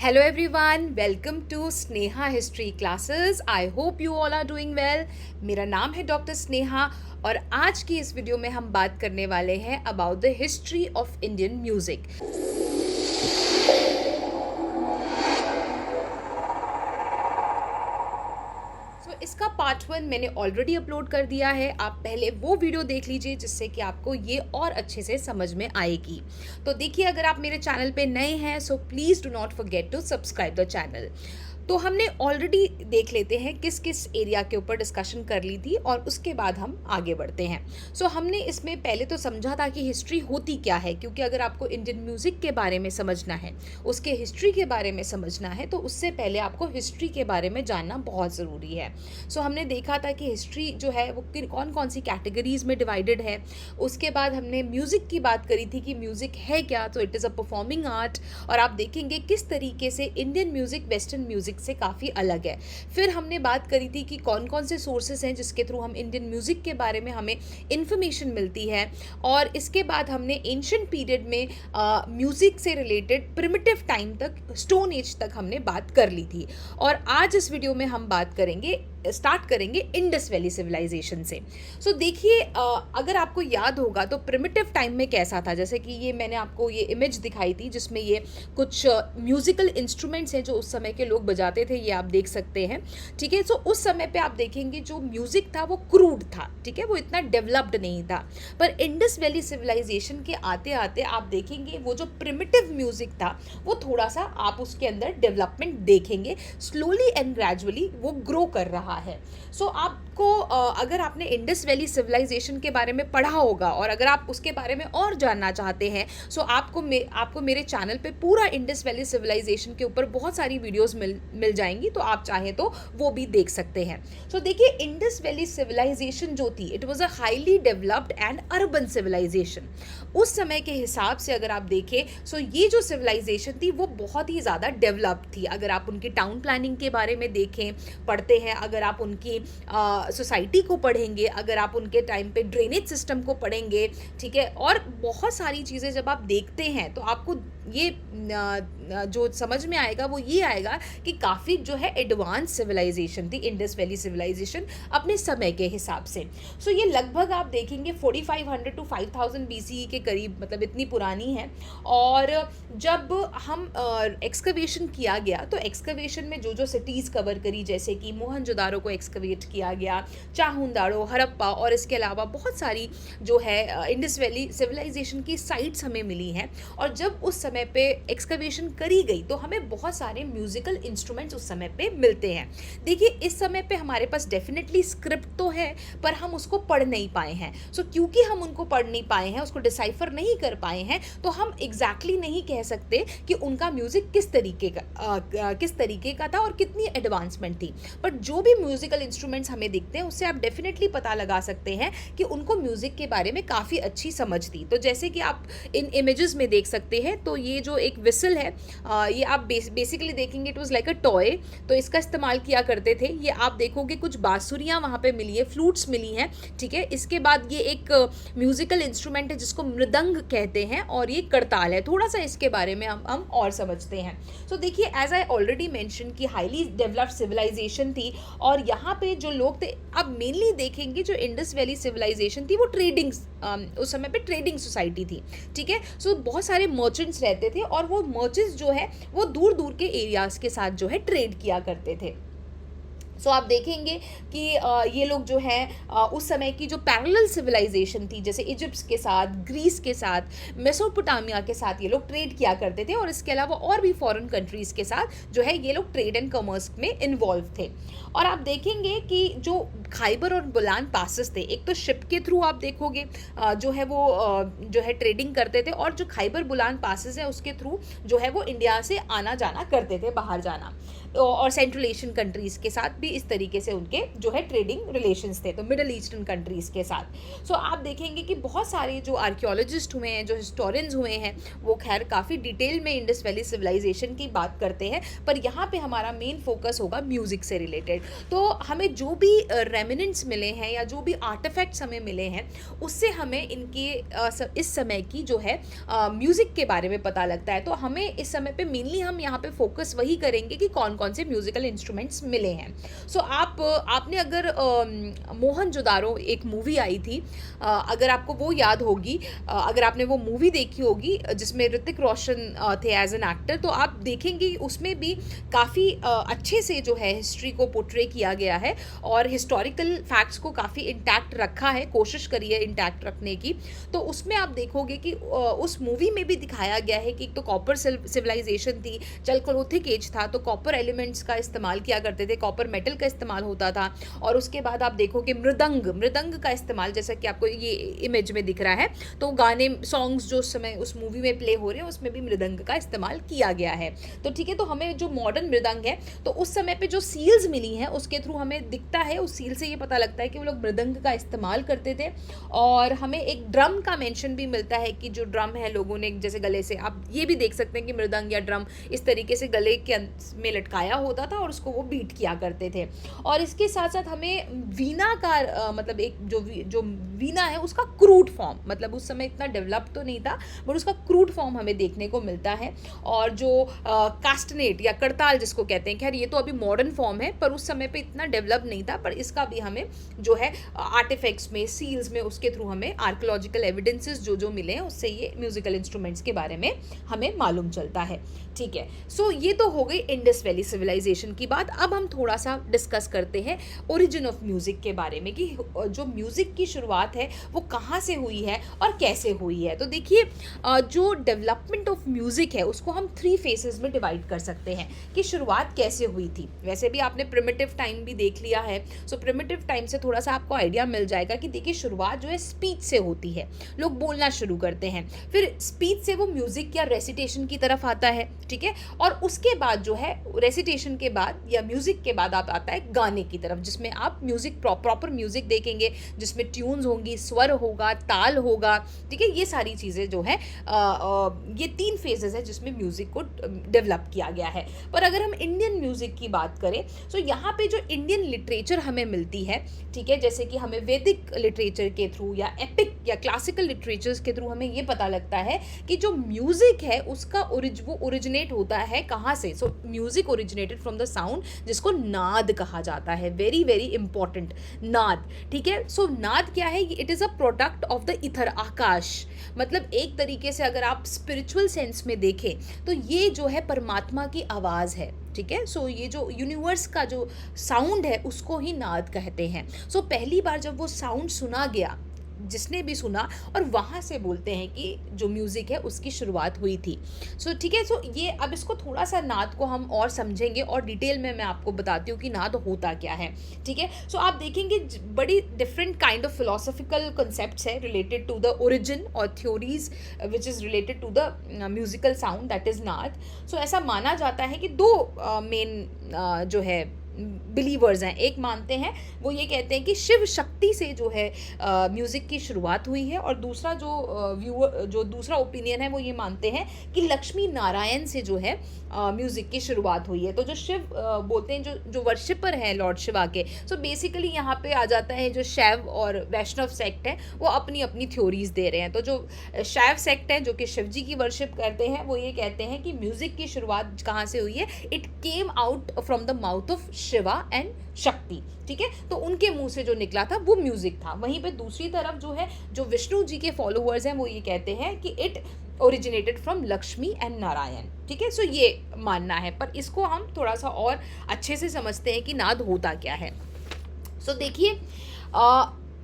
Hello everyone, welcome to Sneha History Classes. I hope you all are doing well. मेरा नाम है doctor Sneha और आज की इस वीडियो में हम बात करने वाले हैं about the history of Indian music. इसका पार्ट 1 मैंने ऑलरेडी अपलोड कर दिया है। आप पहले वो वीडियो देख लीजिए जिससे कि आपको ये और अच्छे से समझ में आएगी। तो देखिए, अगर आप मेरे चैनल पे नए हैं so please do not forget to subscribe the channel. तो हमने ऑलरेडी देख लेते हैं किस किस एरिया के ऊपर डिस्कशन कर ली थी और उसके बाद हम आगे बढ़ते हैं। सो हमने इसमें पहले तो समझा था कि हिस्ट्री होती क्या है, क्योंकि अगर आपको इंडियन म्यूज़िक के बारे में समझना है, उसके हिस्ट्री के बारे में समझना है, तो उससे पहले आपको हिस्ट्री के बारे में जानना बहुत ज़रूरी है। सो हमने देखा था कि हिस्ट्री जो है वो कौन कौन सी कैटेगरीज़ में डिवाइडेड है। उसके बाद हमने म्यूज़िक की बात करी थी कि म्यूज़िक है क्या, तो it is a performing art, और आप देखेंगे किस तरीके से इंडियन म्यूज़िक वेस्टर्न म्यूज़िक से काफ़ी अलग है। फिर हमने बात करी थी कि कौन कौन से सोर्सेस हैं जिसके थ्रू हम इंडियन म्यूज़िक के बारे में हमें इंफॉर्मेशन मिलती है। और इसके बाद हमने एंशिएंट पीरियड में म्यूज़िक से रिलेटेड प्रिमिटिव टाइम तक, स्टोन एज तक हमने बात कर ली थी। और आज इस वीडियो में हम बात स्टार्ट करेंगे इंडस वैली सिविलाइजेशन से। सो देखिए, अगर आपको याद होगा तो प्रिमिटिव टाइम में कैसा था, जैसे कि ये मैंने आपको ये इमेज दिखाई थी जिसमें ये कुछ म्यूजिकल इंस्ट्रूमेंट्स हैं जो उस समय के लोग बजाते थे, ये आप देख सकते हैं। ठीक है, सो उस समय पे आप देखेंगे जो म्यूजिक था वो क्रूड था, ठीक है, वो इतना डेवलप्ड नहीं था। पर इंडस वैली सिविलाइजेशन के आते आते आप देखेंगे वो जो प्रिमिटिव म्यूजिक था वो थोड़ा सा आप उसके अंदर डेवलपमेंट देखेंगे, स्लोली एंड ग्रेजुअली वो ग्रो कर रहा है। सो आपको अगर आपने इंडस वैली सिविलाइजेशन के बारे में पढ़ा होगा और अगर आप उसके बारे में और जानना चाहते हैं, सो आपको मेरे चैनल पे पूरा इंडस वैली सिविलाइजेशन के ऊपर बहुत सारी वीडियोस मिल जाएंगी, तो आप चाहें तो वो भी देख सकते हैं। सो देखिए, इंडस वैली सिविलाइजेशन जो थी, it was a highly developed and urban civilization. उस समय के हिसाब से अगर आप देखें, सो ये जो सिविलाइजेशन थी वो बहुत ही ज़्यादा डेवलप्ड थी। अगर आप उनकी टाउन प्लानिंग के बारे में देखें, पढ़ते हैं, अगर आप उनकी सोसाइटी को पढ़ेंगे, अगर आप उनके टाइम पे ड्रेनेज सिस्टम को पढ़ेंगे, ठीक है, और बहुत सारी चीज़ें जब आप देखते हैं तो आपको ये जो समझ में आएगा वो ये आएगा कि काफ़ी जो है एडवांस सिविलाइजेशन थी इंडस वैली सिविलाइजेशन अपने समय के हिसाब से। सो ये लगभग आप देखेंगे 4500 टू 5000 BCE के करीब, मतलब इतनी पुरानी है। और जब हम एक्सकवेशन किया गया तो एक्सकवेशन में जो जो सिटीज़ कवर करी, जैसे कि मोहनजोदारो को एक्सकवेट किया गया, चाहुंदारो, हड़प्पा, और इसके अलावा बहुत सारी जो है इंडस वैली सिविलाइजेशन की साइट्स हमें मिली हैं। और जब उस समय पे एक्सकवेशन करी गई तो हमें बहुत सारे म्यूजिकल इंस्ट्रूमेंट्स उस समय पे मिलते हैं। देखिए, इस समय पे हमारे पास डेफिनेटली स्क्रिप्ट तो है पर हम उसको पढ़ नहीं पाए हैं। सो क्योंकि हम उनको पढ़ नहीं पाए हैं, उसको डिसाइफर नहीं कर पाए हैं, तो हम एग्जैक्टली नहीं कह सकते कि उनका म्यूजिक किस तरीके का था और कितनी एडवांसमेंट थी। बट जो भी म्यूजिकल इंस्ट्रूमेंट्स हमें दिखते हैं उससे आप डेफिनेटली पता लगा सकते हैं कि उनको म्यूजिक के बारे में काफ़ी अच्छी समझ थी। तो जैसे कि आप इन इमेजेस में देख सकते हैं, तो ये जो एक विसल है, ये आप बेसिकली देखेंगे it was like a toy, तो इसका इस्तेमाल किया करते थे। ये आप देखोगे कुछ बांसुरियाँ वहाँ पे मिली है, फ्लूट्स मिली हैं, ठीक है। इसके बाद ये एक म्यूजिकल इंस्ट्रूमेंट है जिसको मृदंग कहते हैं, और ये करताल है। थोड़ा सा इसके बारे में हम और समझते हैं। सो देखिए, एज आई ऑलरेडी मेंशन कि हाईली डेवलप्ड सिविलाइजेशन थी, और यहाँ पे जो लोग थे, अब मेनली देखेंगे जो इंडस वैली सिविलाइजेशन थी वो ट्रेडिंग, उस समय पे ट्रेडिंग सोसाइटी थी, ठीक है। सो बहुत सारे मर्चेंट्स रहते थे और वो मर्चेंट्स जो है वो दूर दूर के एरियाज़ के साथ जो है ट्रेड किया करते थे। सो आप देखेंगे कि ये लोग जो हैं उस समय की जो पैरेलल सिविलाइजेशन थी, जैसे इजिप्ट के साथ, ग्रीस के साथ, मेसोपोटामिया के साथ ये लोग ट्रेड किया करते थे, और इसके अलावा और भी फॉरेन कंट्रीज़ के साथ जो है ये लोग ट्रेड एंड कॉमर्स में इन्वॉल्व थे। और आप देखेंगे कि जो खाइबर और बोलान पासेस थे, एक तो शिप के थ्रू आप देखोगे जो है वो जो है ट्रेडिंग करते थे, और जो खाइबर बोलान पासेस है उसके थ्रू जो है वो इंडिया से आना जाना करते थे, बाहर जाना। और सेंट्रल एशियन कंट्रीज़ के साथ भी इस तरीके से उनके जो है ट्रेडिंग रिलेशंस थे, तो मिडल ईस्टर्न कंट्रीज़ के साथ। सो आप देखेंगे कि बहुत सारे जो आर्कियोलॉजिस्ट हुए हैं, जो हिस्टोरियंस हुए हैं, वो खैर काफ़ी डिटेल में इंडस वैली सिविलाइजेशन की बात करते हैं, पर यहाँ पे हमारा मेन फोकस होगा म्यूज़िक से रिलेटेड। तो हमें जो भी रेमिनेंट्स मिले हैं या जो भी आर्टिफैक्ट्स हमें मिले हैं, उससे हमें इनके इस समय की जो है म्यूज़िक के बारे में पता लगता है। तो हमें इस समय पे मेनली हम यहाँ पे फोकस वही करेंगे कि कौन कौन से म्यूज़िकल इंस्ट्रूमेंट्स मिले हैं। सो आपने अगर मोहनजोदारो एक मूवी आई थी, अगर आपको वो याद होगी, अगर आपने वो मूवी देखी होगी जिसमें ऋतिक रोशन थे एज एन एक्टर, तो आप देखेंगे उसमें भी काफ़ी अच्छे से जो है हिस्ट्री को पोर्ट्रे किया गया है और हिस्टोरिकल फैक्ट्स को काफ़ी इंटैक्ट रखा है, कोशिश करी है इंटैक्ट रखने की। तो उसमें आप देखोगे कि उस मूवी में भी दिखाया गया है कि एक तो कॉपर सिविलाइजेशन थी, चलकोलोथिक एज था, तो कॉपर एलिमेंट्स का इस्तेमाल किया करते थे, कॉपर मेटल का इस्तेमाल होता था। और उसके बाद आप देखोगे मृदंग का इस्तेमाल, जैसा कि आपको ये इमेज में दिख रहा है, तो गाने सॉन्ग्स जो उस समय उस मूवी में प्ले हो रहे हैं उसमें भी मृदंग का इस्तेमाल किया गया है। तो ठीक है, तो हमें जो मॉडर्न मृदंग है, तो उस समय पे जो सील्स मिली हैं उसके थ्रू हमें दिखता है, उस सील से ये पता लगता है कि वो लोग मृदंग का इस्तेमाल करते थे। और हमें एक ड्रम का मेंशन भी मिलता है कि जो ड्रम है लोगों ने जैसे गले से, आप ये भी देख सकते हैं कि मृदंग या ड्रम इस तरीके से गले के में लटकाया होता था और उसको वो बीट किया करते थे। और इसके साथ साथ हमें वीणा का मतलब एक जो वीणा है उसका क्रूड फॉर्म, मतलब उस समय इतना डेवलप तो नहीं था, बट उसका क्रूड फॉर्म हमें देखने को मिलता है। और जो कास्टनेट या करताल जिसको कहते हैं, खैर ये तो अभी मॉडर्न फॉर्म है, पर उस समय पे इतना डेवलप नहीं था, पर इसका भी हमें जो है आर्टिफैक्ट्स में, सील्स में, उसके थ्रू हमें आर्कियोलॉजिकल एविडेंसेस जो मिले हैं उससे ये म्यूजिकल इंस्ट्रूमेंट्स के बारे में हमें मालूम चलता है। ठीक है, सो ये तो हो गई इंडस वैली सिविलाइजेशन की बात। अब हम थोड़ा सा डिस्कस करते हैं ओरिजिन ऑफ म्यूजिक के बारे में, कि जो म्यूजिक की शुरुआत है वो कहाँ से हुई है और कैसे हुई है। तो देखिए, जो डेवलपमेंट ऑफ म्यूजिक है उसको हम 3 फेसेस में डिवाइड कर सकते हैं कि शुरुआत कैसे हुई थी। वैसे भी आपने प्रिमिटिव टाइम भी देख लिया है, सो प्रिमिटिव टाइम से थोड़ा सा आपको आइडिया मिल जाएगा कि देखिए शुरुआत जो है स्पीच से होती है, लोग बोलना शुरू करते हैं, फिर स्पीच से वो म्यूजिक या रेसिटेशन की तरफ आता है। ठीक है, और उसके बाद जो है रेसिटेशन के बाद या म्यूजिक के बाद आप आता है गाने की तरफ, जिसमें आप म्यूजिक प्रॉपर म्यूजिक देखेंगे, जिसमें ट्यून्स होंगी, स्वर होगा, ताल होगा। ठीक है, ये सारी चीज़ें जो है ये 3 फेजेस है जिसमें म्यूजिक को डेवलप किया गया है। पर अगर हम इंडियन म्यूजिक की बात करें तो यहाँ पे जो इंडियन लिटरेचर हमें मिलती है, ठीक है, जैसे कि हमें वैदिक लिटरेचर के थ्रू या एपिक या क्लासिकल लिटरेचर्स के थ्रू हमें ये पता लगता है कि जो म्यूजिक है उसका वो ओरिजिनेट होता है कहाँ से। सो music originated from the sound, जिसको नाद कहा जाता है। वेरी वेरी इंपॉर्टेंट, नाद। ठीक है, सो नाद क्या है? It is a product of the ether, आकाश। मतलब एक तरीके से अगर आप स्पिरिचुअल सेंस में देखें तो ये जो है परमात्मा की आवाज़ है। ठीक है, सो ये जो यूनिवर्स का जो साउंड है उसको ही नाद कहते हैं। सो पहली बार जब वो साउंड सुना गया, जिसने भी सुना, और वहाँ से बोलते हैं कि जो म्यूज़िक है उसकी शुरुआत हुई थी। सो ठीक है, सो ये अब इसको थोड़ा सा नाद को हम और समझेंगे और डिटेल में मैं आपको बताती हूँ कि नाद होता क्या है। ठीक है, सो आप देखेंगे बड़ी different kind of philosophical concepts है रिलेटेड टू द ओरिजिन और theories which is related to the musical sound, that is नाद। सो ऐसा माना जाता है कि 2 मेन जो है बिलीवर्स हैं। एक मानते हैं, वो ये कहते हैं कि शिव शक्ति से जो है म्यूज़िक की शुरुआत हुई है, और दूसरा जो दूसरा ओपिनियन है वो ये मानते हैं कि लक्ष्मी नारायण से जो है म्यूज़िक की शुरुआत हुई है। तो जो शिव बोलते हैं, जो वर्शिपर हैं लॉर्ड शिवा के, सो बेसिकली यहाँ पे आ जाता है जो शैव और वैष्णव सेक्ट है वो अपनी अपनी थ्योरीज दे रहे हैं। तो जो शैव सेक्ट है जो कि शिव जी की वर्शिप करते हैं, वो ये कहते हैं कि म्यूज़िक की शुरुआत कहाँ से हुई है? It came out from the mouth of Shiva and शक्ति। ठीक है, तो उनके मुंह से जो निकला था वो म्यूजिक था। वहीं पे दूसरी तरफ जो है, जो विष्णु जी के फॉलोअर्स हैं, वो ये कहते हैं कि it originated from Lakshmi and Narayan. ठीक है, सो ये मानना है, पर इसको हम थोड़ा सा और अच्छे से समझते हैं कि नाद होता क्या है। सो देखिए,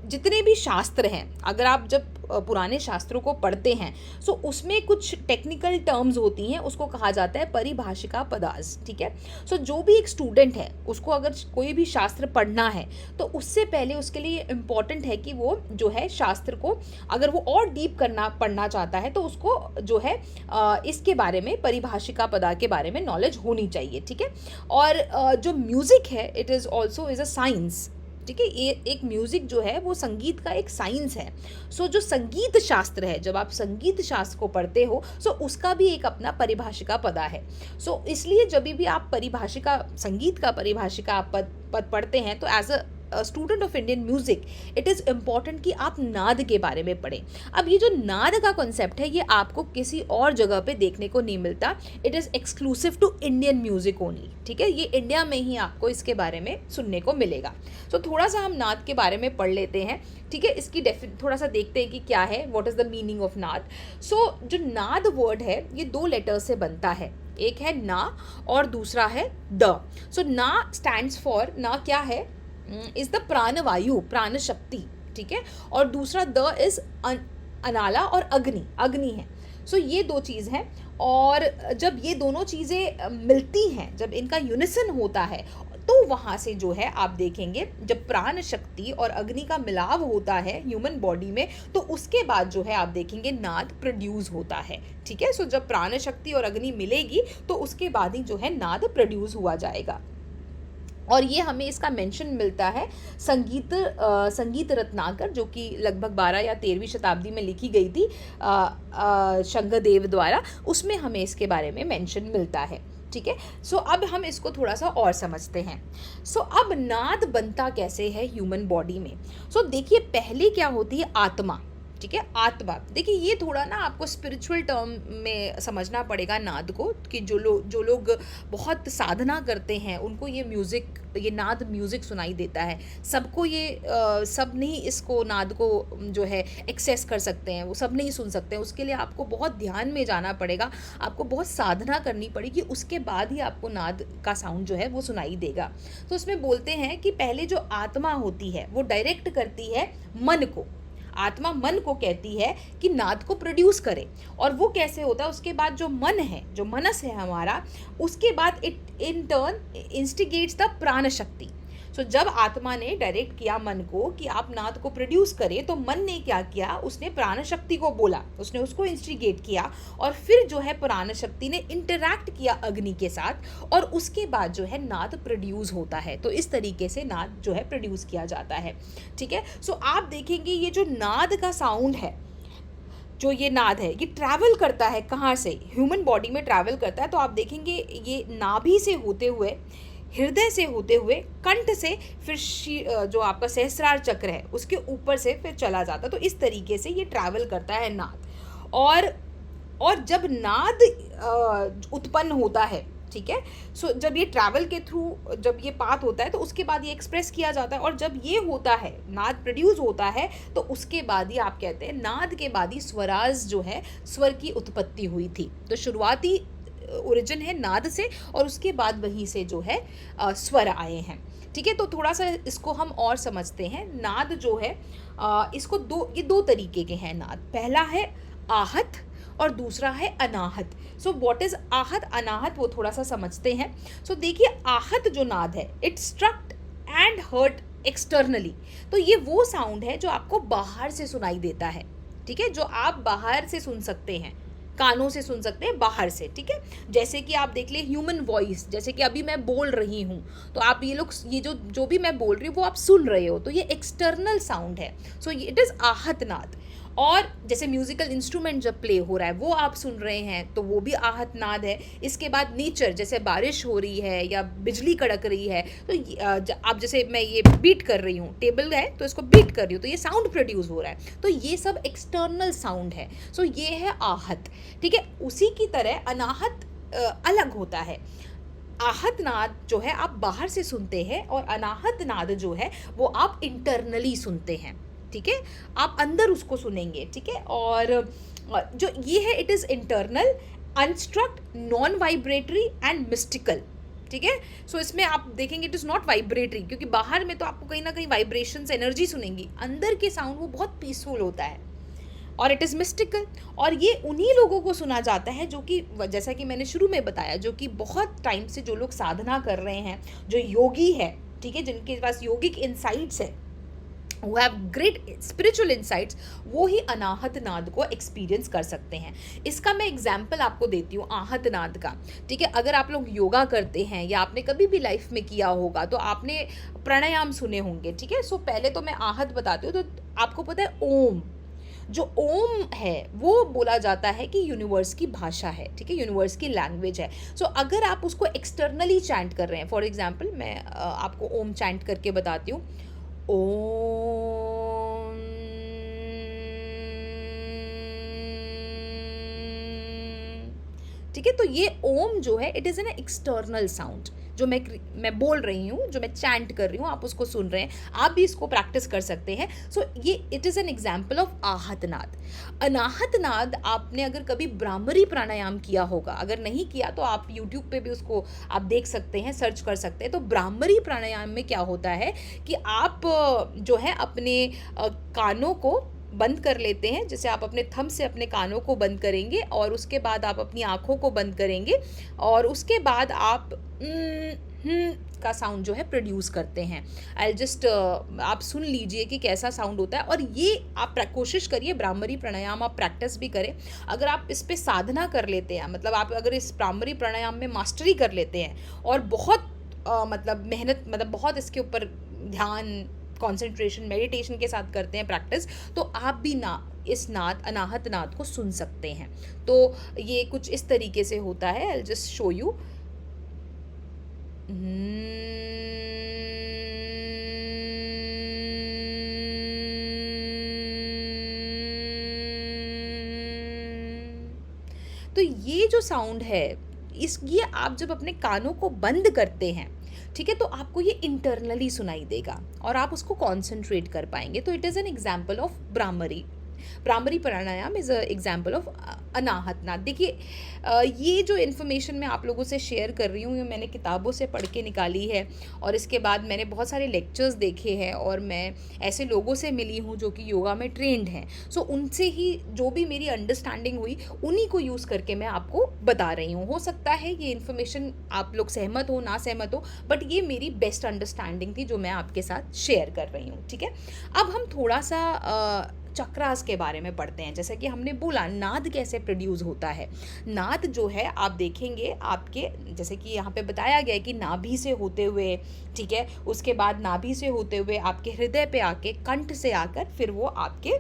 जितने भी शास्त्र हैं, अगर आप जब पुराने शास्त्रों को पढ़ते हैं सो उसमें कुछ टेक्निकल टर्म्स होती हैं, उसको कहा जाता है परिभाषिका पदार्थ, ठीक है। सो जो भी एक स्टूडेंट है उसको अगर कोई भी शास्त्र पढ़ना है तो उससे पहले उसके लिए इम्पॉर्टेंट है कि वो जो है शास्त्र को अगर वो और डीप पढ़ना चाहता है तो उसको जो है इसके बारे में, परिभाषिका पदा के बारे में नॉलेज होनी चाहिए, ठीक है। और जो म्यूज़िक है it is also is a science, ठीक है। ये एक म्यूज़िक जो है वो संगीत का एक साइंस है। सो जो संगीत शास्त्र है, जब आप संगीत शास्त्र को पढ़ते हो सो उसका भी एक अपना परिभाषिका पदा है। सो इसलिए जब भी आप परिभाषिका, संगीत का परिभाषिका पद पढ़ते हैं तो as a student of Indian music it is important कि आप नाद के बारे में पढ़ें। अब ये जो नाद का कॉन्सेप्ट है ये आपको किसी और जगह पे देखने को नहीं मिलता, it is exclusive to Indian music only, ठीक है। ये इंडिया में ही आपको इसके बारे में सुनने को मिलेगा। तो थोड़ा सा हम नाद के बारे में पढ़ लेते हैं, ठीक है। इसकी थोड़ा सा देखते हैं कि क्या है, what is the meaning of नाद। सो जो नाद वर्ड है ये 2 लेटर से बनता है, एक है ना और दूसरा है द। सो ना स्टैंड्स फॉर, ना क्या है, इज द प्राणवायु, प्राण शक्ति, ठीक है। और दूसरा द इज अनाला और अग्नि, अग्नि है। सो ये 2 चीज़ हैं और जब ये दोनों चीज़ें मिलती हैं, जब इनका यूनिसन होता है तो वहाँ से जो है आप देखेंगे जब प्राण शक्ति और अग्नि का मिलाव होता है ह्यूमन बॉडी में तो उसके बाद जो है आप देखेंगे नाद प्रोड्यूस होता है, ठीक है। सो जब प्राण शक्ति और अग्नि मिलेगी तो उसके बाद ही जो है नाद प्रोड्यूस हुआ जाएगा। और ये हमें इसका मेंशन मिलता है संगीत रत्नाकर, जो कि लगभग 12 या 13वीं शताब्दी में लिखी गई थी शंकरदेव द्वारा, उसमें हमें इसके बारे में मेंशन मिलता है, ठीक है। सो अब हम इसको थोड़ा सा और समझते हैं। सो अब नाद बनता कैसे है ह्यूमन बॉडी में। सो देखिए पहले क्या होती है, आत्मा, ठीक है। आत्मा, देखिए ये थोड़ा ना आपको स्पिरिचुअल टर्म में समझना पड़ेगा नाद को, कि जो लोग बहुत साधना करते हैं उनको ये म्यूज़िक, ये नाद म्यूज़िक सुनाई देता है। सबको ये सब नहीं इसको नाद को जो है एक्सेस कर सकते हैं, वो सब नहीं सुन सकते हैं। उसके लिए आपको बहुत ध्यान में जाना पड़ेगा, आपको बहुत साधना करनी पड़ेगी, उसके बाद ही आपको नाद का साउंड जो है वो सुनाई देगा। तो उसमें बोलते हैं कि पहले जो आत्मा होती है वो डायरेक्ट करती है मन को, आत्मा मन को कहती है कि नाद को प्रोड्यूस करे। और वो कैसे होता है, उसके बाद जो मन है, जो मनस है हमारा, उसके बाद इट इन टर्न इंस्टिगेट्स द प्राण शक्ति। सो जब आत्मा ने डायरेक्ट किया मन को कि आप नाद को प्रोड्यूस करें तो मन ने क्या किया, उसने प्राण शक्ति को बोला, उसने उसको इंस्टिगेट किया और फिर जो है प्राण शक्ति ने इंटरैक्ट किया अग्नि के साथ और उसके बाद जो है नाद प्रोड्यूस होता है। तो इस तरीके से नाद जो है प्रोड्यूस किया जाता है, ठीक है। सो आप देखेंगे ये जो नाद का साउंड है, जो ये नाद है ये ट्रैवल करता है कहाँ से, ह्यूमन बॉडी में ट्रैवल करता है। तो आप देखेंगे ये नाभि से होते हुए, हृदय से होते हुए, कंठ से, फिर जो आपका सहस्रार चक्र है उसके ऊपर से फिर चला जाता है। तो इस तरीके से ये ट्रैवल करता है नाद। और जब नाद उत्पन्न होता है, ठीक है, सो जब ये ट्रैवल के थ्रू जब ये पाथ होता है तो उसके बाद ये एक्सप्रेस किया जाता है। और जब ये होता है, नाद प्रोड्यूस होता है, तो उसके बाद ही आप कहते हैं नाद के बाद ही स्वराज जो है, स्वर की उत्पत्ति हुई थी। तो शुरुआती ओरिजिन है नाद से और उसके बाद वहीं से जो है स्वर आए हैं, ठीक है। तो थोड़ा सा इसको हम और समझते हैं। नाद जो है इसको ये दो तरीके के हैं नाद। पहला है आहत और दूसरा है अनाहत। सो व्हाट इज आहत, अनाहत, वो थोड़ा सा समझते हैं। सो देखिए आहत जो नाद है, it struck and hurt externally. तो ये वो साउंड है जो आपको बाहर से सुनाई देता है, ठीक है, जो आप बाहर से सुन सकते हैं, कानों से सुन सकते हैं बाहर से, ठीक है। जैसे कि आप देख ले ह्यूमन वॉइस, जैसे कि अभी मैं बोल रही हूँ तो आप ये जो भी मैं बोल रही हूँ वो आप सुन रहे हो, तो ये एक्सटर्नल साउंड है। सो इट इज़ आहत नाद। और जैसे म्यूजिकल इंस्ट्रूमेंट जब प्ले हो रहा है वो आप सुन रहे हैं तो वो भी आहत नाद है। इसके बाद नेचर, जैसे बारिश हो रही है या बिजली कड़क रही है तो आप जैसे मैं ये बीट कर रही हूँ, टेबल है तो इसको बीट कर रही हूँ तो ये साउंड प्रोड्यूस हो रहा है, तो ये सब एक्सटर्नल साउंड है। सो ये है आहत, ठीक है। उसी की तरह अनाहत अलग होता है। आहत नाद जो है आप बाहर से सुनते हैं और अनाहत नाद जो है वो आप इंटरनली सुनते हैं, ठीक है, आप अंदर उसको सुनेंगे, ठीक है। और जो ये है it is internal, unstruck, non vibratory and mystical, ठीक है। सो इसमें आप देखेंगे इट इज़ नॉट वाइब्रेटरी, क्योंकि बाहर में तो आपको कहीं ना कहीं वाइब्रेशंस एनर्जी सुनेंगी, अंदर के साउंड वो बहुत पीसफुल होता है और इट इज़ मिस्टिकल। और ये उन्हीं लोगों को सुना जाता है जो कि, जैसा कि मैंने शुरू में बताया, जो कि बहुत टाइम से जो लोग साधना कर रहे हैं, जो योगी है, ठीक है, जिनके पास योगिक इंसाइट्स है, who have great spiritual insights, वो ही अनाहत नाद को एक्सपीरियंस कर सकते हैं। इसका मैं एग्जाम्पल आपको देती हूँ आहत नाद का, ठीक है। अगर आप लोग योगा करते हैं या आपने कभी भी लाइफ में किया होगा तो आपने प्राणायाम सुने होंगे, ठीक है। सो पहले तो मैं आहत बताती हूँ। तो आपको पता है ओम, जो ओम है वो बोला जाता है कि यूनिवर्स की भाषा है, ठीक है, यूनिवर्स की लैंग्वेज है। सो अगर आप उसको एक्सटर्नली चैंट कर रहे हैं, फॉर एग्जांपल मैं आपको ओम चैंट करके बताती हूँ। ओम, ठीक है। तो ये ओम जो है it is an external sound, जो मैं बोल रही हूँ, जो मैं चैंट कर रही हूँ, आप उसको सुन रहे हैं, आप भी इसको प्रैक्टिस कर सकते हैं। सो ये it is an example of आहत नाद। अनाहत नाद आपने अगर कभी ब्राह्मरी प्राणायाम किया होगा, अगर नहीं किया तो आप यूट्यूब पे भी उसको आप देख सकते हैं, सर्च कर सकते हैं। तो ब्राह्मरी प्राणायाम में क्या होता है कि आप जो है अपने कानों को बंद कर लेते हैं, जैसे आप अपने थंब से अपने कानों को बंद करेंगे और उसके बाद आप अपनी आँखों को बंद करेंगे और उसके बाद आप का साउंड जो है प्रोड्यूस करते हैं। आई जस्ट आप सुन लीजिए कि कैसा साउंड होता है। और ये आप कोशिश करिए, ब्राह्मरी प्राणायाम आप प्रैक्टिस भी करें। अगर आप इस पे साधना कर लेते हैं, मतलब आप अगर इस ब्राह्मरी प्राणायाम में मास्टरी कर लेते हैं और बहुत मतलब मेहनत, मतलब बहुत इसके ऊपर ध्यान, कंसंट्रेशन, मेडिटेशन के साथ करते हैं प्रैक्टिस, तो आप भी इस नाद, अनाहत नाद को सुन सकते हैं। तो ये कुछ इस तरीके से होता है। I just show you. तो ये जो साउंड है, ये आप जब अपने कानों को बंद करते हैं, ठीक है, तो आपको ये इंटरनली सुनाई देगा और आप उसको कॉन्सेंट्रेट कर पाएंगे। तो it is an example of Bhramari pranayama is a example of Anahata nada. देखिए ये जो इन्फॉर्मेशन मैं आप लोगों से शेयर कर रही हूँ, ये मैंने किताबों से पढ़ के निकाली है और इसके बाद मैंने बहुत सारे लेक्चर्स देखे हैं और मैं ऐसे लोगों से मिली हूँ जो कि योगा में ट्रेंड हैं। सो उनसे ही जो भी मेरी अंडरस्टैंडिंग हुई, उन्हीं को यूज़ करके मैं आपको बता रही हूँ। हो सकता है ये इन्फॉर्मेशन आप लोग सहमत हो, ना सहमत हो, बट ये मेरी बेस्ट अंडरस्टैंडिंग थी जो मैं आपके साथ शेयर कर रही हूँ, ठीक है। अब हम थोड़ा सा चक्रास के बारे में पढ़ते हैं। जैसे कि हमने बोला नाद कैसे प्रोड्यूस होता है। नाद जो है आप देखेंगे आपके, जैसे कि यहाँ पे बताया गया है कि नाभि से होते हुए, ठीक है, उसके बाद नाभि से होते हुए आपके हृदय पे आके, कंठ से आकर फिर वो आपके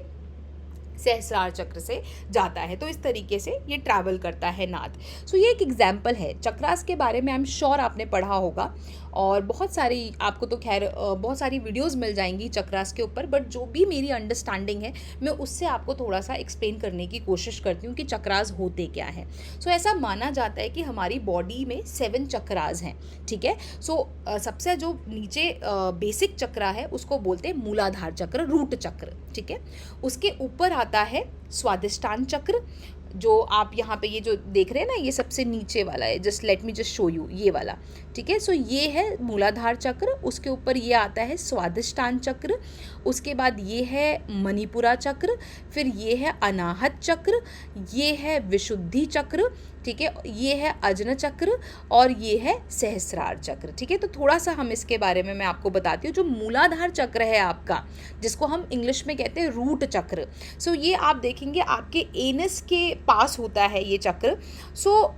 सहस्रार चक्र से जाता है। तो इस तरीके से ये ट्रैवल करता है नाद। सो ये एक एग्जाम्पल है। चक्रास के बारे में आई एम श्योर आपने पढ़ा होगा और बहुत सारी, आपको तो खैर बहुत सारी वीडियोस मिल जाएंगी चक्रास के ऊपर, बट जो भी मेरी अंडरस्टैंडिंग है मैं उससे आपको थोड़ा सा एक्सप्लेन करने की कोशिश करती हूँ कि चक्रास होते क्या है। सो ऐसा माना जाता है कि हमारी बॉडी में 7 चक्रास हैं, ठीक है। सो सबसे जो नीचे बेसिक चक्रा है उसको बोलते हैं मूलाधार चक्र, रूट चक्र, ठीक है। उसके ऊपर आता है स्वादिष्टान चक्र, जो आप यहाँ पे ये जो देख रहे हैं ना, ये सबसे नीचे वाला है। Just let me just show you, ये वाला, ठीक है। सो ये है मूलाधार चक्र, उसके ऊपर ये आता है स्वादिष्टान चक्र, उसके बाद ये है मणिपुरा चक्र, फिर ये है अनाहत चक्र, ये है विशुद्धि चक्र, ठीक है, ये है अजन चक्र और ये है सहस्रार चक्र, ठीक है। तो थोड़ा सा हम इसके बारे में मैं आपको बताती हूँ। जो मूलाधार चक्र है आपका, जिसको हम इंग्लिश में कहते हैं रूट चक्र, सो ये आप देखेंगे आपके एनस के पास होता है ये चक्र। सो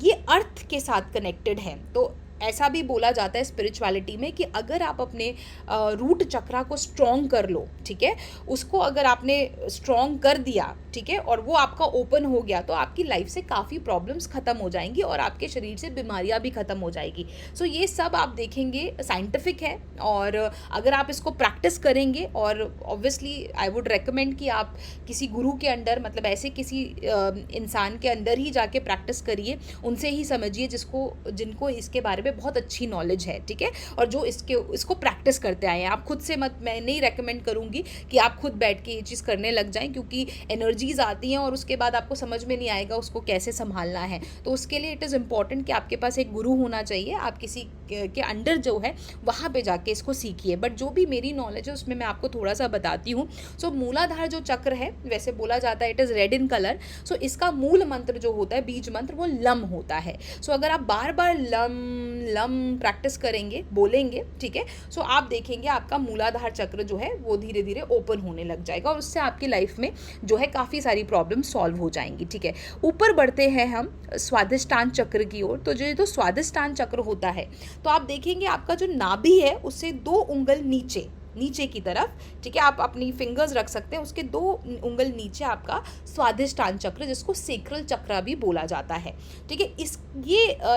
ये अर्थ के साथ कनेक्टेड है। तो ऐसा भी बोला जाता है स्पिरिचुअलिटी में कि अगर आप अपने रूट चक्रा को स्ट्रॉन्ग कर लो, ठीक है, उसको अगर आपने स्ट्रॉन्ग कर दिया, ठीक है, और वो आपका ओपन हो गया, तो आपकी लाइफ से काफ़ी प्रॉब्लम्स ख़त्म हो जाएंगी और आपके शरीर से बीमारियां भी ख़त्म हो जाएगी। सो ये सब आप देखेंगे साइंटिफिक है और अगर आप इसको प्रैक्टिस करेंगे, और ऑब्वियसली आई वुड रेकमेंड कि आप किसी गुरु के अंडर, मतलब ऐसे किसी इंसान के अंदर ही जाके प्रैक्टिस करिए, उनसे ही समझिए जिनको इसके बारे में बहुत अच्छी नॉलेज है, ठीक है, और जो इसको प्रैक्टिस करते आए हैं। आप खुद से मैं नहीं रेकमेंड करूँगी कि आप खुद बैठ के ये चीज़ करने लग जाएं, क्योंकि एनर्जी एनर्जीज़ आती हैं और उसके बाद आपको समझ में नहीं आएगा उसको कैसे संभालना है। तो उसके लिए इट इज़ इम्पॉर्टेंट कि आपके पास एक गुरु होना चाहिए, आप किसी के अंडर जो है वहाँ पे जाके इसको सीखिए। बट जो भी मेरी नॉलेज है उसमें मैं आपको थोड़ा सा बताती हूँ। सो मूलाधार जो चक्र है, वैसे बोला जाता है it is red in colour. So इसका मूल मंत्र जो होता है, बीज मंत्र, वो लम होता है। सो अगर आप बार बार लम लम प्रैक्टिस करेंगे, बोलेंगे, ठीक है, सो आप देखेंगे आपका मूलाधार चक्र जो है वो धीरे धीरे ओपन होने लग जाएगा और उससे आपकी लाइफ में जो है काफ़ी सारी प्रॉब्लम सॉल्व हो जाएंगी, ठीक है। ऊपर बढ़ते हैं हम स्वादिष्टान चक्र की ओर। तो जो स्वादिष्टान चक्र होता है, तो आप देखेंगे आपका जो नाभि है उससे 2 उंगल नीचे की तरफ, ठीक है, आप अपनी फिंगर्स रख सकते हैं, उसके 2 उंगल नीचे आपका स्वादिष्टान चक्र, जिसको सेक्रल चक्र भी बोला जाता है, ठीक है।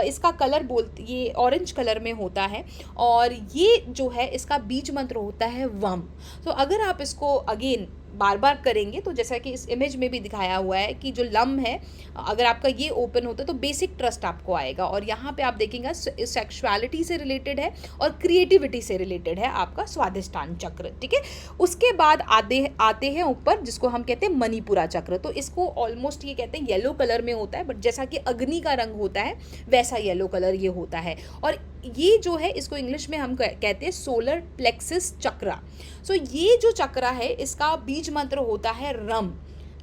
इसका कलर ये ऑरेंज कलर में होता है और ये जो है इसका बीज मंत्र होता है वम। तो अगर आप इसको अगेन बार बार करेंगे तो जैसा कि इस इमेज में भी दिखाया हुआ है कि जो लम है, अगर आपका ये ओपन होता है तो बेसिक ट्रस्ट आपको आएगा और यहाँ पे आप देखेंगे सेक्सुअलिटी से रिलेटेड है और क्रिएटिविटी से रिलेटेड है आपका स्वादिष्टान चक्र, ठीक है। उसके बाद आते हैं ऊपर, जिसको हम कहते हैं मणिपुरा चक्र। तो इसको ऑलमोस्ट ये कहते हैं येलो कलर में होता है, बट जैसा कि अग्नि का रंग होता है वैसा येलो कलर ये होता है। और ये जो है इसको इंग्लिश में हम कहते हैं सोलर प्लेक्सिस चक्रा। सो ये जो चक्रा है इसका बीज मंत्र होता है रम।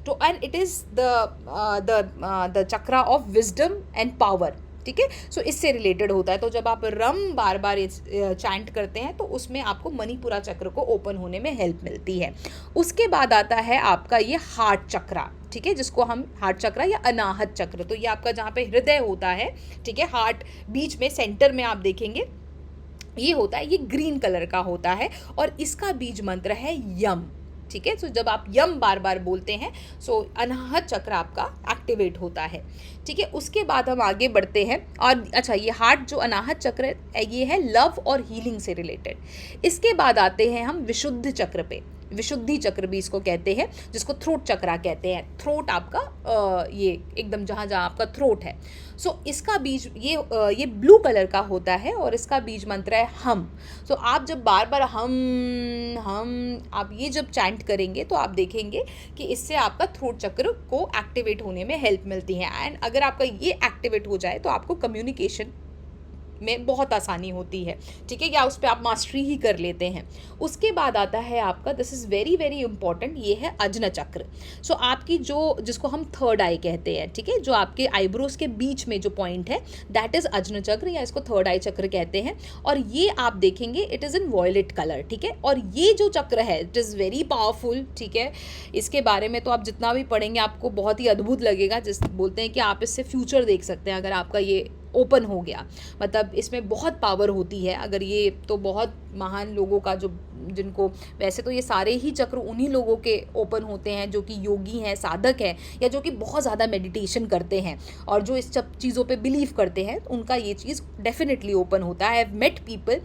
तो and it is the chakra of wisdom and power, ठीक है। सो इससे रिलेटेड होता है। तो जब आप रम बार बार चैंट करते हैं तो उसमें आपको मणिपुरा चक्र को ओपन होने में हेल्प मिलती है। उसके बाद आता है आपका ये हार्ट चक्रा, ठीक है, जिसको हम हार्ट चक्र या अनाहत चक्र। तो ये आपका जहाँ पे हृदय होता है, ठीक है, हार्ट बीच में सेंटर में आप देखेंगे ये होता है, ये ग्रीन कलर का होता है और इसका बीज मंत्र है यम, ठीक है। सो जब आप यम बार बार बोलते हैं सो अनाहत चक्र आपका एक्टिवेट होता है, ठीक है। उसके बाद हम आगे बढ़ते हैं और अच्छा, ये हार्ट जो अनाहत चक्र है ये है लव और हीलिंग से रिलेटेड। इसके बाद आते हैं हम विशुद्ध चक्र पे। विशुद्धि चक्र भी इसको कहते हैं, जिसको थ्रोट चक्रा कहते हैं। थ्रोट आपका ये एकदम जहाँ जहाँ आपका थ्रोट है। सो इसका बीज ये ब्लू कलर का होता है और इसका बीज मंत्र है हम। सो आप जब बार बार हम आप ये जब चैंट करेंगे तो आप देखेंगे कि इससे आपका थ्रोट चक्र को एक्टिवेट होने में हेल्प मिलती है। एंड अगर आपका ये एक्टिवेट हो जाए तो आपको कम्युनिकेशन में बहुत आसानी होती है, ठीक है, या उस पर आप मास्टरी ही कर लेते हैं। उसके बाद आता है आपका, this is very very important, ये है अजन चक्र। सो आपकी जिसको हम थर्ड आई कहते हैं, ठीक है, जो आपके आईब्रोज के बीच में जो पॉइंट है दैट इज़ अजन चक्र या इसको थर्ड आई चक्र कहते हैं। और ये आप देखेंगे it is in violet colour, ठीक है। और ये जो चक्र है इट इज़ वेरी पावरफुल, ठीक है। इसके बारे में तो आप जितना भी पढ़ेंगे आपको बहुत ही अद्भुत लगेगा। जिस बोलते हैं कि आप इससे फ्यूचर देख सकते हैं अगर आपका ये ओपन हो गया, मतलब इसमें बहुत पावर होती है। अगर ये तो बहुत महान लोगों का जिनको वैसे तो ये सारे ही चक्र उन्हीं लोगों के ओपन होते हैं जो कि योगी हैं, साधक हैं, या जो कि बहुत ज़्यादा मेडिटेशन करते हैं और जो इस सब चीज़ों पे बिलीव करते हैं, तो उनका ये चीज़ डेफिनेटली ओपन होता है। आई हैव मेट पीपल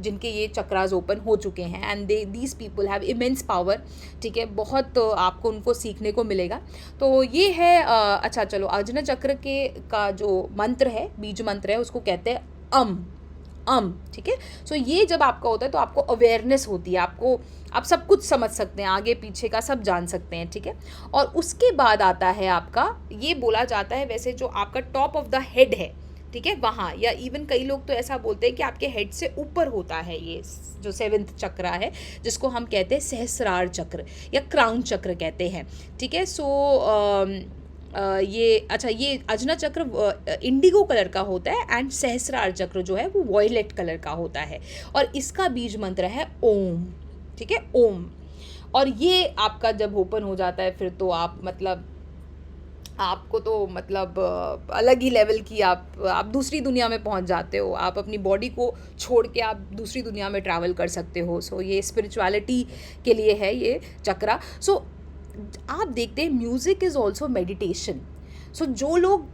जिनके ये चक्रास ओपन हो चुके हैं and these people have immense power, ठीक है। बहुत आपको उनको सीखने को मिलेगा। तो ये है अच्छा चलो, अजन चक्र का जो मंत्र है, बीज मंत्र है, उसको कहते हैं अम, ठीक है। सो ये जब आपका होता है तो आपको अवेयरनेस होती है, आप सब कुछ समझ सकते हैं, आगे पीछे का सब जान सकते हैं, ठीक है। और उसके बाद आता है आपका, ये बोला जाता है वैसे जो आपका टॉप ऑफ द हेड है, ठीक है, वहाँ, या इवन कई लोग तो ऐसा बोलते हैं कि आपके हेड से ऊपर होता है ये जो 7th चक्र है, जिसको हम कहते हैं सहस्रार चक्र या क्राउन चक्र कहते हैं, ठीक है। सो ये अच्छा, ये अजना चक्र इंडिगो कलर का होता है एंड सहस्रार चक्र जो है वो वॉयलेट कलर का होता है और इसका बीज मंत्र है ओम, ठीक है, ओम। और ये आपका जब ओपन हो जाता है फिर तो आप आपको तो मतलब अलग ही लेवल की आप दूसरी दुनिया में पहुंच जाते हो। आप अपनी बॉडी को छोड़ के आप दूसरी दुनिया में ट्रैवल कर सकते हो। सो ये स्पिरिचुअलिटी के लिए है ये चक्रा। सो आप देखते हैं म्यूज़िक इज़ ऑल्सो मेडिटेशन। सो जो लोग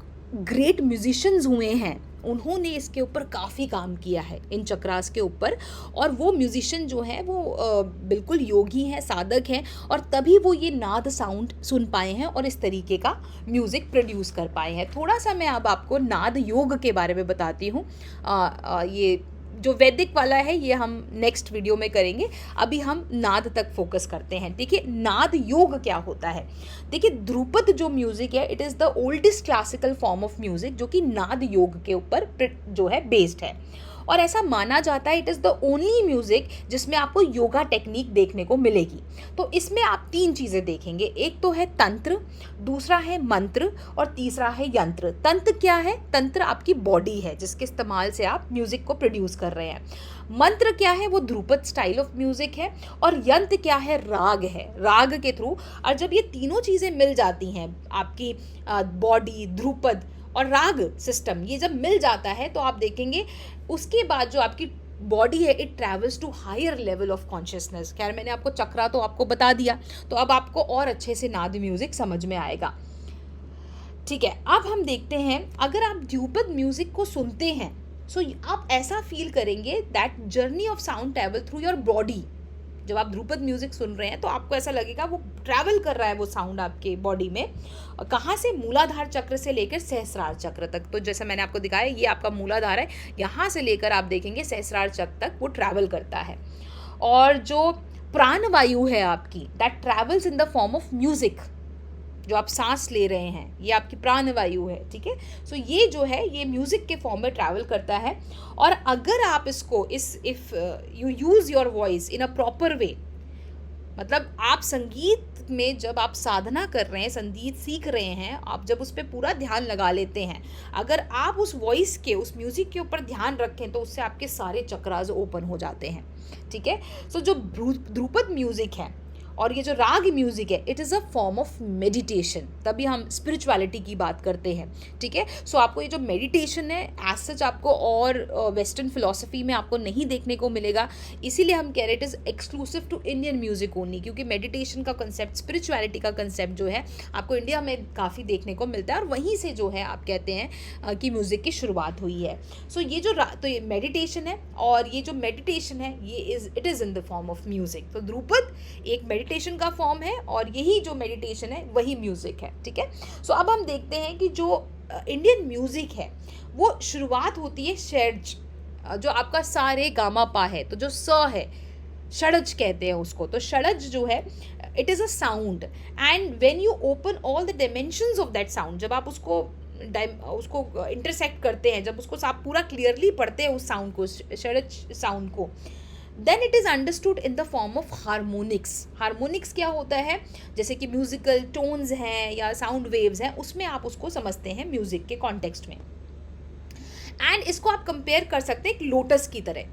ग्रेट म्यूजिशियंस हुए हैं उन्होंने इसके ऊपर काफ़ी काम किया है, इन चक्रास के ऊपर। और वो म्यूजिशियन जो हैं वो बिल्कुल योगी हैं, साधक हैं, और तभी वो ये नाद साउंड सुन पाए हैं और इस तरीके का म्यूज़िक प्रोड्यूस कर पाए हैं। थोड़ा सा मैं अब आपको नाद योग के बारे में बताती हूँ। ये जो वैदिक वाला है ये हम नेक्स्ट वीडियो में करेंगे। अभी हम नाद तक फोकस करते हैं। देखिए नाद योग क्या होता है। देखिए ध्रुपद जो म्यूजिक है, it is the oldest classical form of music जो कि नाद योग के ऊपर जो है बेस्ड है, और ऐसा माना जाता है it is the only music जिसमें आपको योगा टेक्निक देखने को मिलेगी। तो इसमें आप 3 चीज़ें देखेंगे, एक तो है तंत्र, दूसरा है मंत्र और तीसरा है यंत्र। तंत्र क्या है? तंत्र आपकी बॉडी है जिसके इस्तेमाल से आप म्यूजिक को प्रोड्यूस कर रहे हैं। मंत्र क्या है? वो ध्रुपद स्टाइल ऑफ म्यूजिक है। और यंत्र क्या है? राग है, राग के थ्रू। और जब ये तीनों चीज़ें मिल जाती हैं, आपकी बॉडी, ध्रुपद और राग सिस्टम, ये जब मिल जाता है तो आप देखेंगे उसके बाद जो आपकी बॉडी है it travels to higher level of consciousness. खैर मैंने आपको चक्रा तो आपको बता दिया, तो अब आपको और अच्छे से नाद म्यूजिक समझ में आएगा। ठीक है, अब हम देखते हैं, अगर आप ध्रुपद म्यूजिक को सुनते हैं सो आप ऐसा फील करेंगे that journey of sound travel through your body. जब आप ध्रुपद म्यूजिक सुन रहे हैं तो आपको ऐसा लगेगा वो ट्रैवल कर रहा है वो साउंड आपके बॉडी में। कहाँ से? मूलाधार चक्र से लेकर सहस्रार चक्र तक। तो जैसे मैंने आपको दिखाया ये आपका मूलाधार है, यहाँ से लेकर आप देखेंगे सहस्रार चक्र तक वो ट्रैवल करता है। और जो प्राणवायु है आपकी, that travels in the form of music. जो आप सांस ले रहे हैं ये आपकी प्राणवायु है, ठीक है। सो ये जो है ये म्यूजिक के फॉर्म में ट्रैवल करता है। और अगर आप इसको if you use your voice in a proper way, मतलब आप संगीत में जब आप साधना कर रहे हैं, संगीत सीख रहे हैं, आप जब उस पर पूरा ध्यान लगा लेते हैं, अगर आप उस वॉइस के, उस म्यूजिक के ऊपर ध्यान रखें तो उससे आपके सारे चक्रास ओपन हो जाते हैं, ठीक है। सो जो ध्रुपद म्यूजिक है और ये जो राग म्यूजिक है, it is a form of meditation. तभी हम स्पिरिचुअलिटी की बात करते हैं, ठीक है। सो आपको ये जो मेडिटेशन है एज सच आपको और वेस्टर्न फिलोसफी में आपको नहीं देखने को मिलेगा, इसीलिए हम कह रहे it is exclusive to Indian music only, क्योंकि मेडिटेशन का कंसेप्ट, स्पिरिचुअलिटी का कंसेप्ट जो है आपको इंडिया में काफ़ी देखने को मिलता है, और वहीं से जो है आप कहते हैं कि म्यूज़िक की शुरुआत हुई है। सो ये जो तो ये मेडिटेशन है, और ये जो मेडिटेशन है ये it is in the form of music. तो ध्रुपद एक मेडिटेशन का फॉर्म है और यही जो मेडिटेशन है वही म्यूजिक है, ठीक है। सो अब हम देखते हैं कि जो इंडियन म्यूजिक है वो शुरुआत होती है षड्ज, जो आपका सा रे गामा पा है, तो जो स है षड्ज कहते हैं उसको। तो षड्ज जो है it is a sound, and when you open all the dimensions of that sound, जब आप उसको इंटरसेक्ट करते हैं, जब उसको आप पूरा क्लियरली पढ़ते हैं उस साउंड को, षड्ज साउंड को, then it is understood in the form of harmonics. Harmonics क्या होता है? जैसे कि म्यूजिकल टोन्स हैं या साउंड वेव्स हैं, उसमें आप उसको समझते हैं म्यूजिक के कॉन्टेक्स्ट में। एंड इसको आप कंपेयर कर सकते हैं एक लोटस की तरह,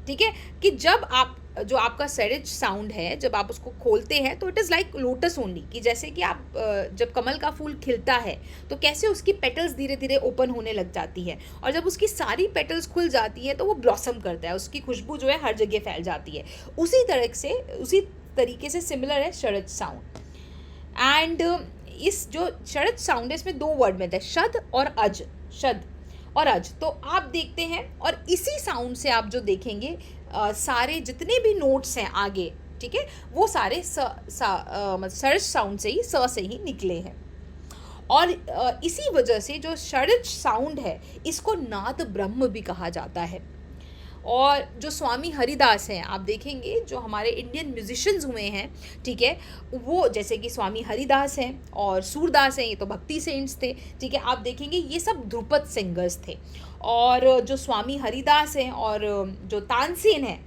ठीक है, कि जब आप जो आपका षड्ज साउंड है जब आप उसको खोलते हैं तो it is like lotus only, कि जैसे कि आप जब कमल का फूल खिलता है तो कैसे उसकी पेटल्स धीरे धीरे ओपन होने लग जाती है, और जब उसकी सारी पेटल्स खुल जाती है तो वो ब्लॉसम करता है, उसकी खुशबू जो है हर जगह फैल जाती है। उसी तरीके से सिमिलर है षड्ज साउंड। एंड इस जो षड्ज साउंड है इसमें 2 वर्ड में है, शद और अज, शद और अज। तो आप देखते हैं, और इसी साउंड से आप जो देखेंगे सारे जितने भी नोट्स हैं आगे, ठीक है, वो सारे षड्ज साउंड से ही, स से ही निकले हैं। और इसी वजह से जो षड्ज साउंड है इसको नाद ब्रह्म भी कहा जाता है। और जो स्वामी हरिदास हैं, आप देखेंगे जो हमारे इंडियन म्यूजिशियंस हुए हैं, ठीक है, वो जैसे कि स्वामी हरिदास हैं और सूरदास हैं, ये तो भक्ति सेंट्स थे, ठीक है। आप देखेंगे ये सब ध्रुपद सिंगर्स थे। और जो स्वामी हरिदास हैं और जो तानसेन हैं,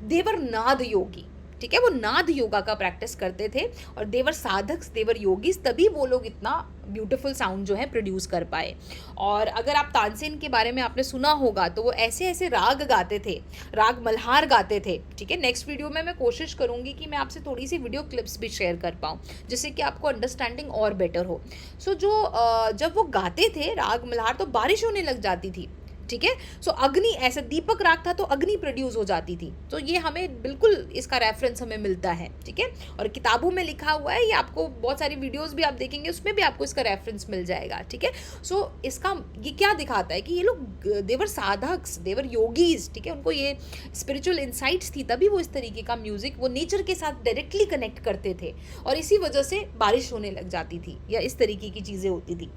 देवर नाद योगी, ठीक है, वो नाद योगा का प्रैक्टिस करते थे, और देवर साधक, देवर योगीज, तभी वो लोग इतना ब्यूटीफुल साउंड जो है प्रोड्यूस कर पाए। और अगर आप तानसेन के बारे में आपने सुना होगा तो वो ऐसे ऐसे राग गाते थे, राग मल्हार गाते थे, ठीक है। नेक्स्ट वीडियो में मैं कोशिश करूंगी कि मैं आपसे थोड़ी सी वीडियो क्लिप्स भी शेयर कर पाऊँ, जिससे कि आपको अंडरस्टैंडिंग और बेटर हो। सो जब वो गाते थे राग मल्हार तो बारिश होने लग जाती थी, ठीक है। सो अग्नि, ऐसा दीपक राग था तो अग्नि प्रोड्यूस हो जाती थी। तो ये हमें बिल्कुल इसका रेफरेंस हमें मिलता है, ठीक है, और किताबों में लिखा हुआ है, ये आपको बहुत सारी वीडियोस भी आप देखेंगे उसमें भी आपको इसका रेफरेंस मिल जाएगा, ठीक है। सो इसका ये क्या दिखाता है कि ये लोग देवर साधक, देवर योगीज, ठीक है, उनको ये स्पिरिचुअल इंसाइट्स थी, तभी वो इस तरीके का म्यूजिक वो नेचर के साथ डायरेक्टली कनेक्ट करते थे, और इसी वजह से बारिश होने लग जाती थी या इस तरीके की चीज़ें होती थी।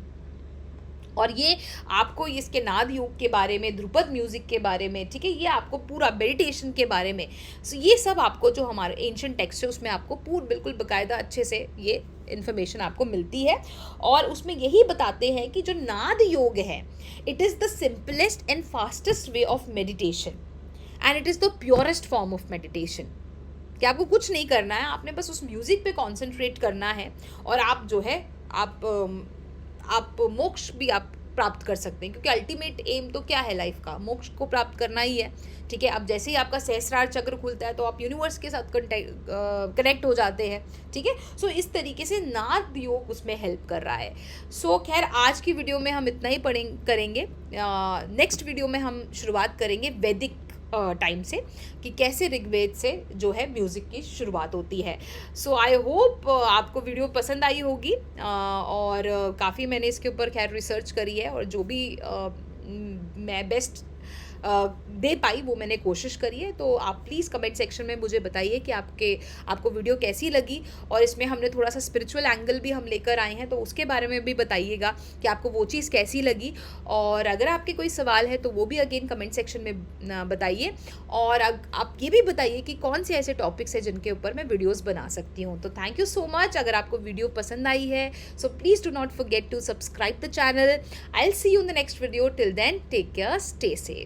और ये आपको इसके नाद योग के बारे में, ध्रुपद म्यूज़िक के बारे में, ठीक है, ये आपको पूरा मेडिटेशन के बारे में, सो ये सब आपको जो हमारे एंशिएंट टेक्स्ट है उसमें आपको बिल्कुल बाकायदा अच्छे से ये इन्फॉर्मेशन आपको मिलती है। और उसमें यही बताते हैं कि जो नाद योग है, it is the simplest and fastest way of meditation and it is the purest form of meditation. कि आपको कुछ नहीं करना है, आपने बस उस म्यूज़िक पे कॉन्सेंट्रेट करना है और आप जो है आप मोक्ष भी आप प्राप्त कर सकते हैं, क्योंकि अल्टीमेट एम तो क्या है लाइफ का, मोक्ष को प्राप्त करना ही है, ठीक है। अब जैसे ही आपका सहस्रार चक्र खुलता है तो आप यूनिवर्स के साथ कनेक्ट हो जाते हैं, ठीक है। सो इस तरीके से नाद योग उसमें हेल्प कर रहा है। सो खैर आज की वीडियो में हम इतना ही करेंगे। नेक्स्ट वीडियो में हम शुरुआत करेंगे वैदिक टाइम से, कि कैसे ऋग्वेद से जो है म्यूज़िक की शुरुआत होती है। सो आई होप आपको वीडियो पसंद आई होगी, और काफ़ी मैंने इसके ऊपर खैर रिसर्च करी है और जो भी मैं बेस्ट दे पाई वो मैंने कोशिश करी है। तो आप प्लीज़ कमेंट सेक्शन में मुझे बताइए कि आपको वीडियो कैसी लगी, और इसमें हमने थोड़ा सा स्पिरिचुअल एंगल भी हम लेकर आए हैं, तो उसके बारे में भी बताइएगा कि आपको वो चीज़ कैसी लगी। और अगर आपके कोई सवाल है तो वो भी अगेन कमेंट सेक्शन में बताइए, और आप ये भी बताइए कि कौन से ऐसे टॉपिक्स हैं जिनके ऊपर मैं वीडियोज़ बना सकती हूँ। तो थैंक यू सो मच। अगर आपको वीडियो पसंद आई है so please do not forget to subscribe the channel. I will see you in the next video. Till then take care, stay safe.